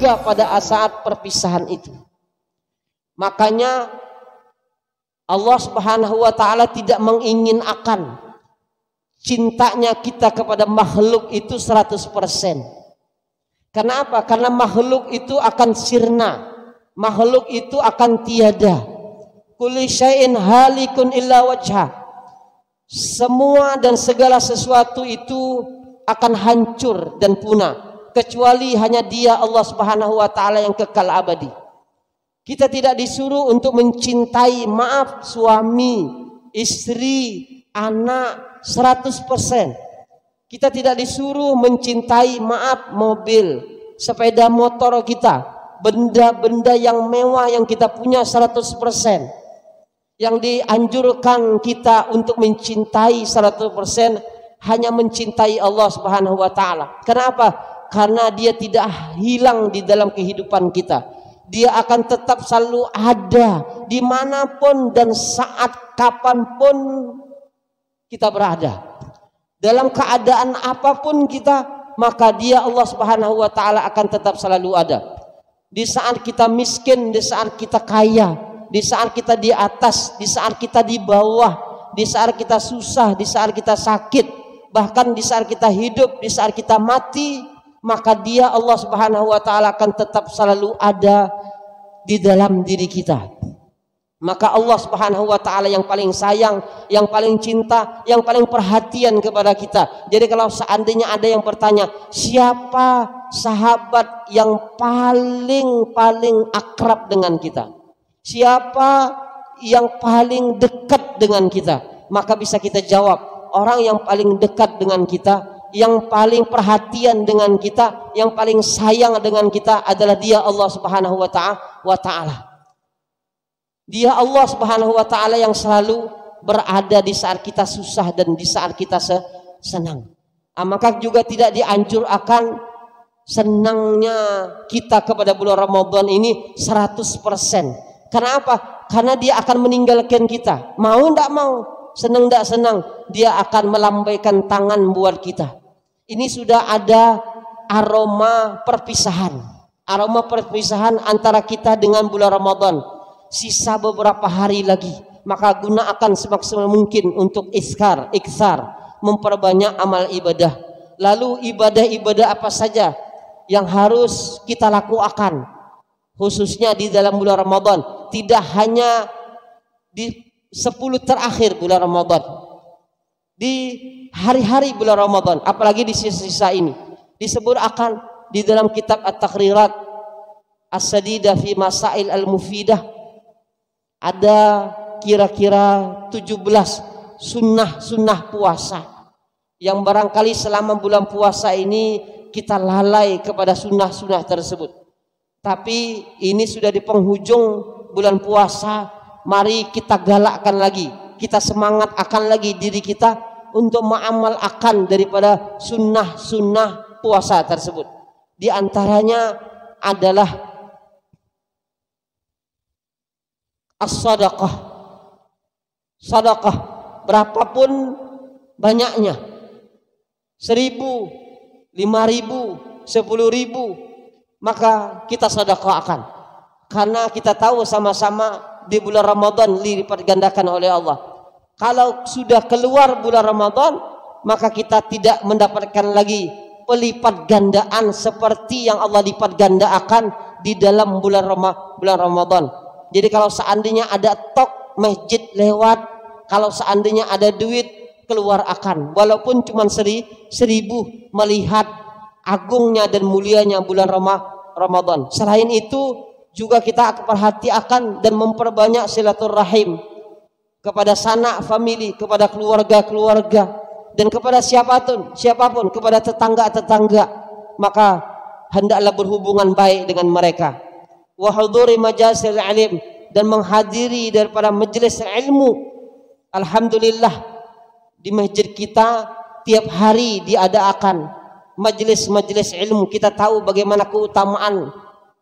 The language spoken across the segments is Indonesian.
juga pada saat perpisahan itu. Makanya Allah Subhanahu wa taala tidak menginginkan cintanya kita kepada makhluk itu 100%. Kenapa? Karena makhluk itu akan sirna. Makhluk itu akan tiada. Kulli syai'in halikun illa wajha. Semua dan segala sesuatu itu akan hancur dan punah, kecuali hanya Dia Allah Subhanahu wa taala yang kekal abadi. Kita tidak disuruh untuk mencintai, maaf, suami, istri, anak 100%. Kita tidak disuruh mencintai, maaf, mobil, sepeda motor kita, benda-benda yang mewah yang kita punya 100%. Yang dianjurkan kita untuk mencintai 100% hanya mencintai Allah Subhanahu wa taala. Kenapa? Karena Dia tidak hilang di dalam kehidupan kita. Dia akan tetap selalu ada dimanapun dan saat kapanpun kita berada. Dalam keadaan apapun kita, maka Dia Allah Subhanahu wa taala akan tetap selalu ada. Di saat kita miskin, di saat kita kaya, di saat kita di atas, di saat kita di bawah, di saat kita susah, di saat kita sakit, bahkan di saat kita hidup, di saat kita mati, maka Dia Allah Subhanahu wa taala akan tetap selalu ada di dalam diri kita. Maka Allah Subhanahu wa taala yang paling sayang, yang paling cinta, yang paling perhatian kepada kita. Jadi kalau seandainya ada yang bertanya, siapa sahabat yang paling akrab dengan kita? Siapa yang paling dekat dengan kita? Maka bisa kita jawab, orang yang paling dekat dengan kita, yang paling perhatian dengan kita, yang paling sayang dengan kita adalah Dia Allah Subhanahu wa taala. Dia Allah Subhanahu wa taala yang selalu berada di saat kita susah dan di saat kita senang. Maka juga tidak dianjurkan senangnya kita kepada bulan Ramadan ini 100%. Kenapa? Karena Dia akan meninggalkan kita. Mau tidak mau, senang tidak senang, Dia akan melambaikan tangan buat kita. Ini sudah ada aroma perpisahan. Aroma perpisahan antara kita dengan bulan Ramadan. Sisa beberapa hari lagi, maka gunakan semaksimal mungkin untuk iksar, memperbanyak amal ibadah. Lalu ibadah-ibadah apa saja yang harus kita lakukan, khususnya di dalam bulan Ramadan. Tidak hanya di 10 terakhir bulan Ramadan, di hari-hari bulan Ramadan, apalagi di sisa-sisa ini. Disebut akan di dalam kitab At-Takhrirat As-Sadidah fi Masail Al-Mufidah, ada kira-kira 17 sunnah puasa yang barangkali selama bulan puasa ini kita lalai kepada sunnah tersebut. Tapi ini sudah di penghujung bulan puasa, mari kita galakkan lagi, kita semangat akan lagi diri kita untuk mengamal akan daripada sunnah puasa tersebut. Di antaranya adalah as-sadaqah. Sadaqah berapapun banyaknya, 1.000, 5.000, 10.000, maka kita sedekahkan. Karena kita tahu sama-sama di bulan Ramadan dilipat gandakan oleh Allah. Kalau sudah keluar bulan Ramadan, maka kita tidak mendapatkan lagi pelipat gandaan seperti yang Allah lipat gandakan di dalam bulan Ramadan. Jadi kalau seandainya ada tok masjid lewat, kalau seandainya ada duit keluar akan, walaupun cuma 1.000, melihat agungnya dan mulianya bulan Ramadan. Selain itu juga kita akan perhatikan dan memperbanyak silaturahim kepada sanak famili, kepada keluarga, dan kepada siapapun, kepada tetangga, maka hendaklah berhubungan baik dengan mereka. Wa huduri majalisil ilm, dan menghadiri daripada majelis ilmu. Alhamdulillah di masjid kita tiap hari diadakan majelis ilmu. Kita tahu bagaimana keutamaan,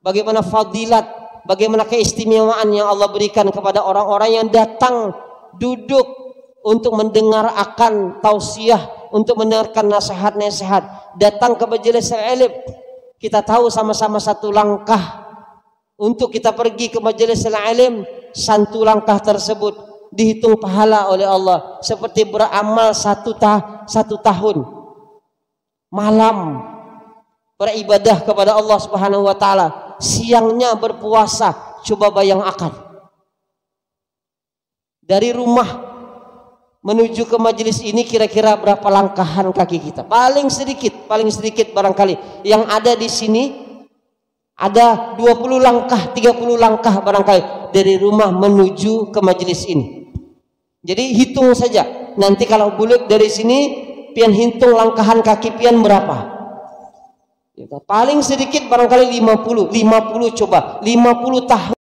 bagaimana fadilat, bagaimana keistimewaan yang Allah berikan kepada orang-orang yang datang duduk untuk mendengar akan tausiah, untuk mendengarkan nasihat-nasihat, datang ke majelis ilmu kita tahu sama-sama satu langkah untuk kita pergi ke majelis al-ilm, satu langkah tersebut dihitung pahala oleh Allah seperti beramal satu tahun malam beribadah kepada Allah Subhanahu wa taala, siangnya berpuasa. Coba bayangkan, dari rumah menuju ke majelis ini kira-kira berapa langkahan kaki kita? Paling sedikit barangkali yang ada di sini ada 20 langkah, 30 langkah barangkali dari rumah menuju ke majelis ini. Jadi hitung saja. Nanti kalau bulat dari sini, pian hitung langkahan kaki pian berapa? Paling sedikit barangkali 50 coba. 50 tahun